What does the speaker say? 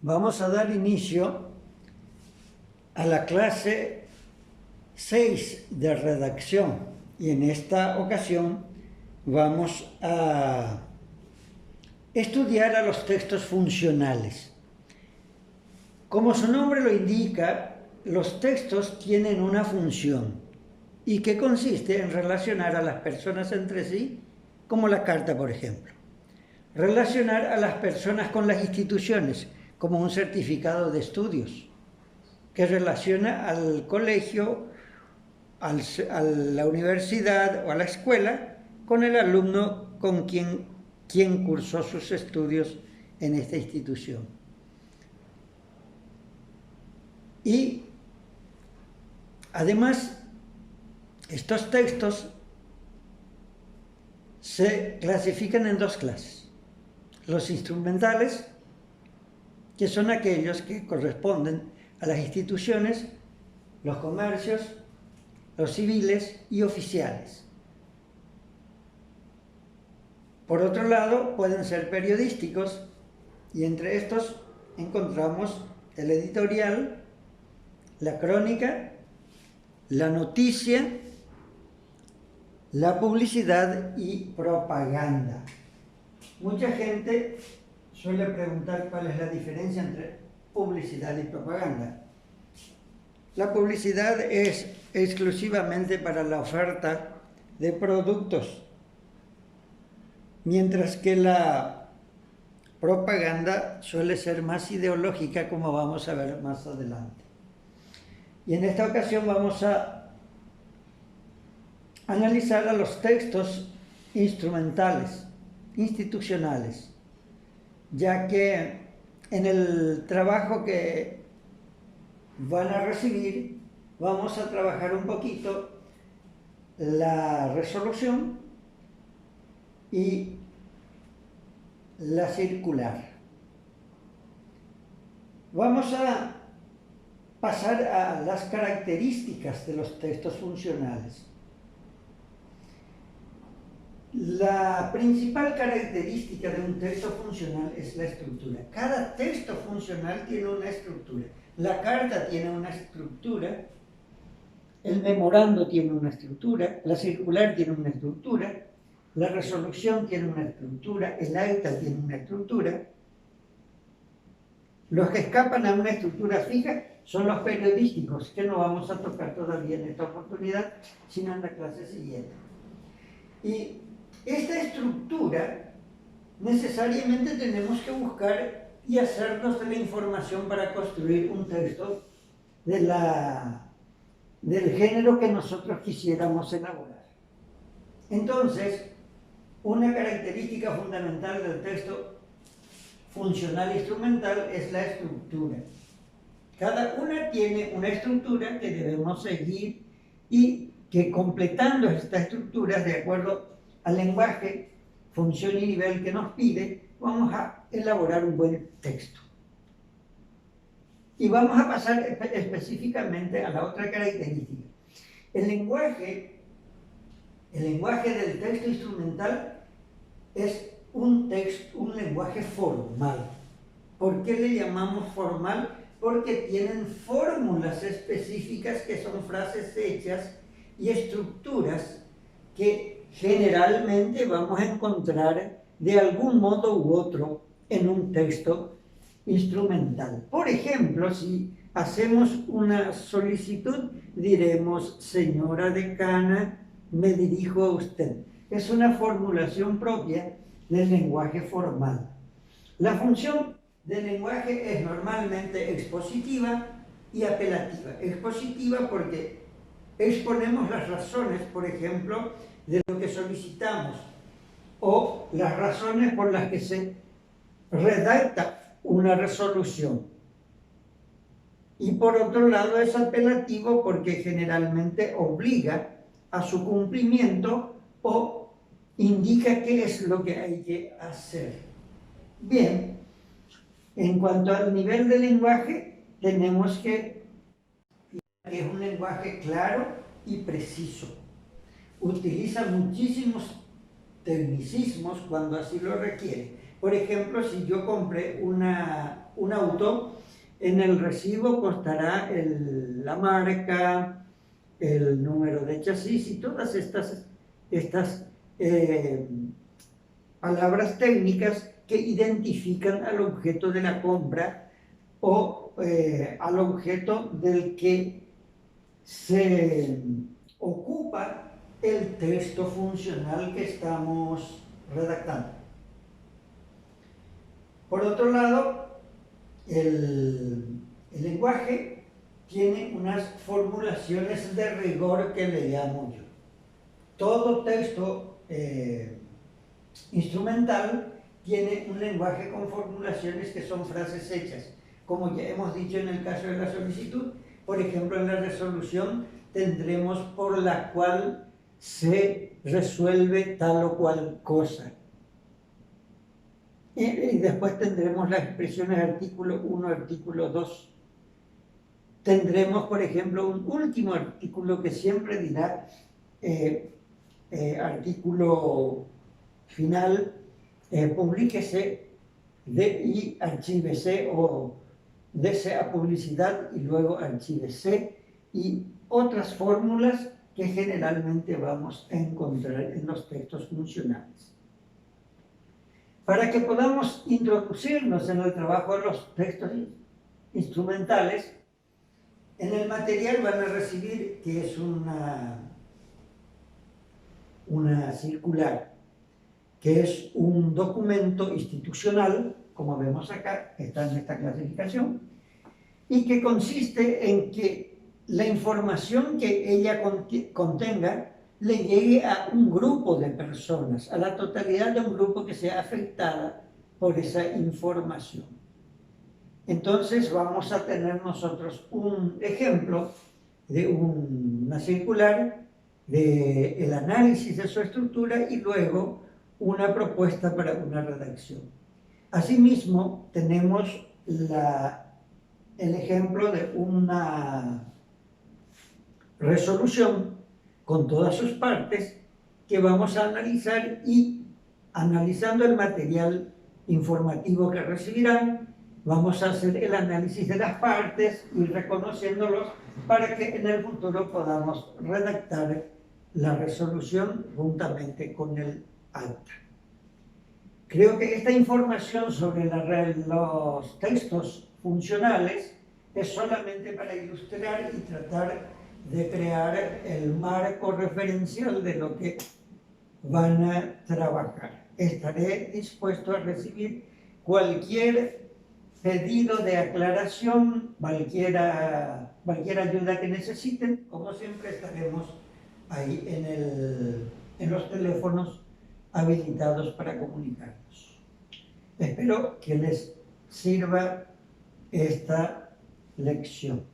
Vamos a dar inicio a la clase 6 de redacción y en esta ocasión vamos a estudiar a los textos funcionales. Como su nombre lo indica, los textos tienen una función y que consiste en relacionar a las personas entre sí, como la carta, por ejemplo. Relacionar a las personas con las instituciones, como un certificado de estudios, que relaciona al colegio, a la universidad o a la escuela con el alumno con quien cursó sus estudios en esta institución. Y además, estos textos se clasifican en dos clases. Los instrumentales, que son aquellos que corresponden a las instituciones, los comercios, los civiles y oficiales. Por otro lado, pueden ser periodísticos, y entre estos encontramos el editorial, la crónica, la noticia, la publicidad y propaganda. Mucha gente suele preguntar cuál es la diferencia entre publicidad y propaganda. La publicidad es exclusivamente para la oferta de productos, mientras que la propaganda suele ser más ideológica, como vamos a ver más adelante. Y en esta ocasión vamos a analizar a los textos instrumentales, institucionales, ya que en el trabajo que van a recibir vamos a trabajar un poquito la resolución y la circular. Vamos a pasar a las características de los textos funcionales. La principal característica de un texto funcional es la estructura. Cada texto funcional tiene una estructura. La carta tiene una estructura, el memorando tiene una estructura, la circular tiene una estructura, la resolución tiene una estructura, el acta tiene una estructura. Los que escapan a una estructura fija son los periodísticos, que no vamos a tocar todavía en esta oportunidad, sino en la clase siguiente. Y esta estructura necesariamente tenemos que buscar y hacernos de la información para construir un texto del género que nosotros quisiéramos elaborar. Entonces, una característica fundamental del texto funcional instrumental es la estructura. Cada una tiene una estructura que debemos seguir y que completando esta estructura de acuerdo al lenguaje, función y nivel que nos pide, vamos a elaborar un buen texto. Y vamos a pasar específicamente a la otra característica. El lenguaje del texto instrumental es un lenguaje formal. ¿Por qué le llamamos formal? Porque tienen fórmulas específicas que son frases hechas y estructuras que generalmente vamos a encontrar de algún modo u otro en un texto instrumental. Por ejemplo, si hacemos una solicitud, diremos: señora decana, me dirijo a usted. Es una formulación propia del lenguaje formal. La función del lenguaje es normalmente expositiva y apelativa. Expositiva porque exponemos las razones, por ejemplo, de lo que solicitamos, o las razones por las que se redacta una resolución. Y por otro lado es apelativo porque generalmente obliga a su cumplimiento o indica qué es lo que hay que hacer. Bien, en cuanto al nivel del lenguaje, tenemos que es un lenguaje claro y preciso. Utiliza muchísimos tecnicismos cuando así lo requiere. Por ejemplo, si yo compré una un auto, en el recibo constará la marca, el número de chasis y todas estas palabras técnicas que identifican al objeto de la compra o al objeto del que se ocupa el texto funcional que estamos redactando. Por otro lado, el lenguaje tiene unas formulaciones de rigor que le llamo yo. Todo texto instrumental tiene un lenguaje con formulaciones que son frases hechas. Como ya hemos dicho en el caso de la solicitud, por ejemplo, en la resolución tendremos por la cual se resuelve tal o cual cosa. Y después tendremos las expresiones artículo 1, artículo 2. Tendremos, por ejemplo, un último artículo que siempre dirá artículo final, publíquese y archívese, o dese a publicidad y luego archívese, y otras fórmulas que generalmente vamos a encontrar en los textos funcionales. Para que podamos introducirnos en el trabajo de los textos instrumentales, en el material van a recibir, que es una circular, que es un documento institucional, como vemos acá, está en esta clasificación, y que consiste en que la información que ella contenga le llegue a un grupo de personas, a la totalidad de un grupo que sea afectada por esa información. Entonces vamos a tener nosotros un ejemplo de una circular, del análisis de su estructura y luego una propuesta para una redacción. Asimismo, tenemos el ejemplo de una resolución con todas sus partes que vamos a analizar, y analizando el material informativo que recibirán, vamos a hacer el análisis de las partes y reconociéndolos para que en el futuro podamos redactar la resolución juntamente con el acta. Creo que esta información sobre los textos funcionales es solamente para ilustrar y tratar de crear el marco referencial de lo que van a trabajar. Estaré dispuesto a recibir cualquier pedido de aclaración, cualquier ayuda que necesiten. Como siempre, estaremos ahí en los teléfonos habilitados para comunicarnos. Espero que les sirva esta lección.